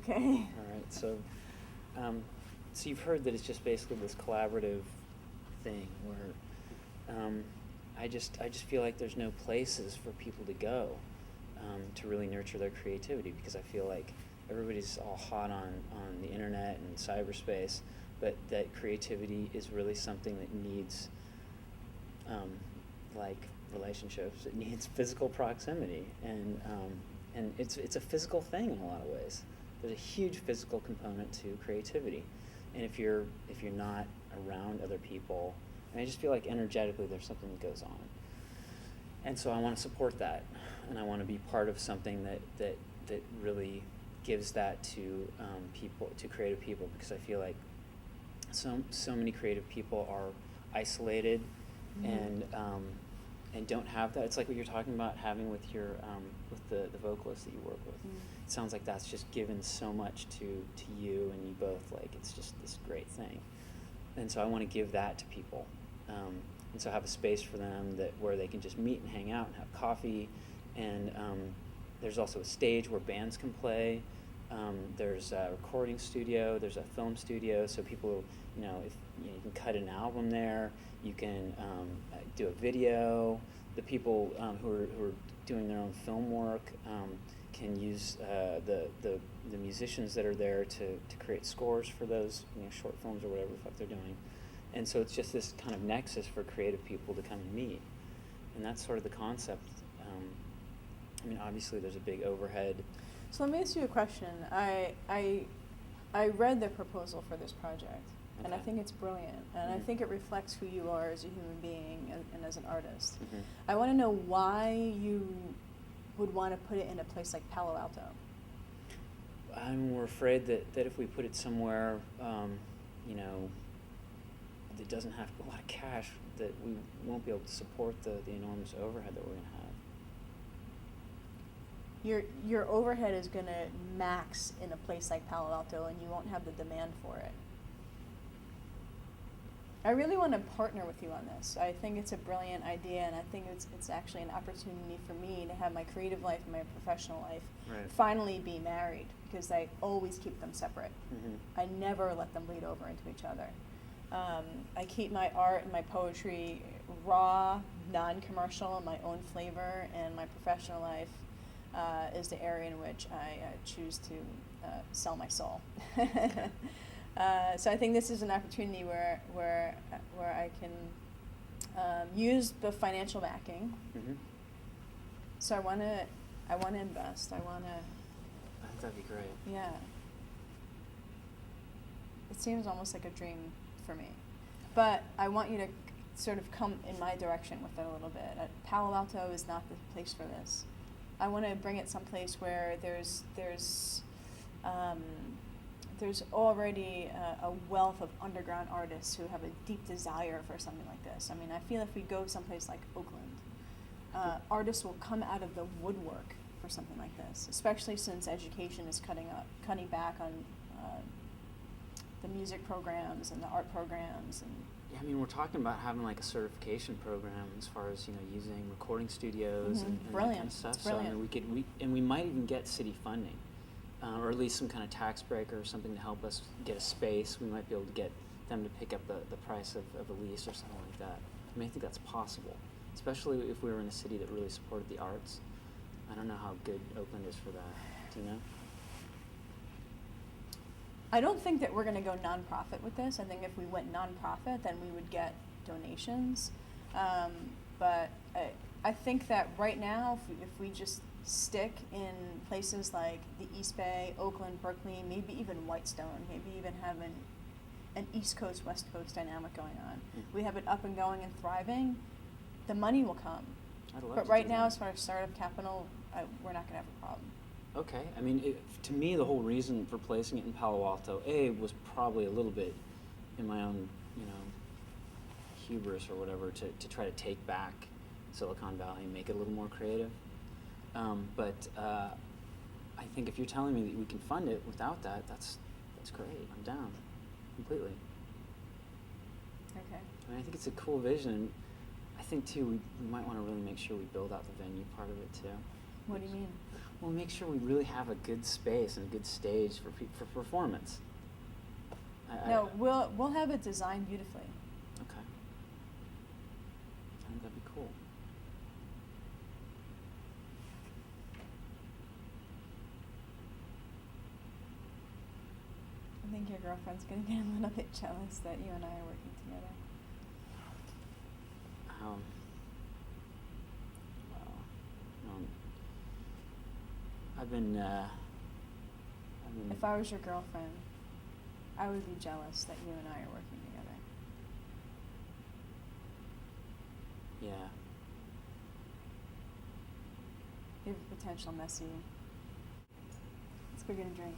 Okay. All right. So, so you've heard that it's just basically this collaborative thing where I just feel like there's no places for people to go to really nurture their creativity, because I feel like everybody's all hot on the internet and cyberspace, but that creativity is really something that needs like relationships. It needs physical proximity, and it's a physical thing in a lot of ways. There's a huge physical component to creativity, and if you're not around other people, and I just feel like energetically there's something that goes on, and so I want to support that, and I want to be part of something that really gives that to people, to creative people, because I feel like so many creative people are isolated, and don't have that. It's like what you're talking about having with your with the vocalist that you work with. It sounds like that's just given so much to you and you both. Like, it's just this great thing, and so I want to give that to people, and so have a space for them where they can just meet and hang out and have coffee, and there's also a stage where bands can play. There's a recording studio. There's a film studio, so people, if you can cut an album there, you can do a video. The people who are doing their own film work can use the musicians that are there to create scores for those short films or whatever the fuck they're doing. And so it's just this kind of nexus for creative people to come and meet, and that's sort of the concept. I mean, obviously there's a big overhead. So let me ask you a question. I read the proposal for this project, and I think it's brilliant, and I think it reflects who you are as a human being and as an artist. I want to know why you would want to put it in a place like Palo Alto. We're afraid that if we put it somewhere, that doesn't have a lot of cash, that we won't be able to support the enormous overhead that we're going to have. Your overhead is going to max in a place like Palo Alto, and you won't have the demand for it. I really want to partner with you on this. I think it's a brilliant idea, and I think it's actually an opportunity for me to have my creative life and my professional life finally be married, because I always keep them separate. I never let them bleed over into each other. I keep my art and my poetry raw, non-commercial, my own flavor, and my professional life is the area in which I choose to sell my soul. So I think this is an opportunity where I can use the financial backing. So I want to invest. I think that'd be great. Yeah. It seems almost like a dream for me, but I want you to sort of come in my direction with it a little bit. Palo Alto is not the place for this. I want to bring it someplace where there's already a wealth of underground artists who have a deep desire for something like this. I mean, I feel if we go someplace like Oakland, artists will come out of the woodwork for something like this, especially since education is cutting back on the music programs and the art programs. And yeah, I mean, we're talking about having like a certification program as far as using recording studios and that kind of stuff. So I mean, we might even get city funding, or at least some kind of tax break or something to help us get a space. We might be able to get them to pick up the price of a lease or something like that. I mean, I think that's possible, especially if we were in a city that really supported the arts. I don't know how good Oakland is for that. Do you know? I don't think that we're going to go nonprofit with this. I think if we went nonprofit, then we would get donations. But I think that right now, if we just stick in places like the East Bay, Oakland, Berkeley, maybe even Whitestone, maybe even have an East Coast, West Coast dynamic going on. We have it up and going and thriving, the money will come. But right now, as far as startup capital, we're not going to have a problem. Okay. I mean, to me, the whole reason for placing it in Palo Alto, was probably a little bit in my own, hubris or whatever, to try to take back Silicon Valley and make it a little more creative. But I think if you're telling me that we can fund it without that, that's great. I'm down completely. Okay. I mean, I think it's a cool vision. I think too we might want to really make sure we build out the venue part of it too. What do you mean? Well, make sure we really have a good space and a good stage for performance. No, we'll have it designed beautifully. Okay. I think that'd be cool. I think your girlfriend's gonna get a little bit jealous that you and I are working together. Well, I've been. If I was your girlfriend, I would be jealous that you and I are working together. Yeah. You have a potential messy. Let's go get a drink.